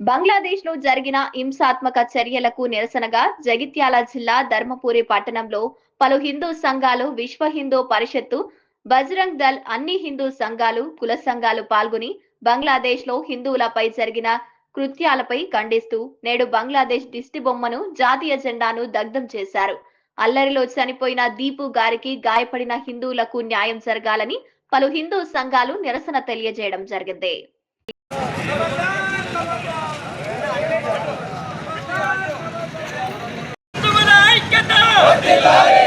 బంగ్లాదేశ్ లో జరిగిన హింసాత్మక చర్యలకు నిరసనగా జగిత్యాల జిల్లా ధర్మపురి పట్టణంలో పలు హిందూ సంఘాలు, విశ్వ హిందూ పరిషత్తు, బజరంగ్ దళ్, అన్ని హిందూ సంఘాలు, కుల సంఘాలు పాల్గొని బంగ్లాదేశ్ లో హిందువులపై జరిగిన కృత్యాలపై ఖండిస్తూ నేడు బంగ్లాదేశ్ దిష్టి బొమ్మను, జాతీయ జెండాను దగ్ధం చేశారు. అల్లరిలో చనిపోయిన దీపు గారికి గాయపడిన హిందువులకు న్యాయం జరగాలని పలు హిందూ సంఘాలు నిరసన తెలియజేయడం జరిగింది. ¡Vamos!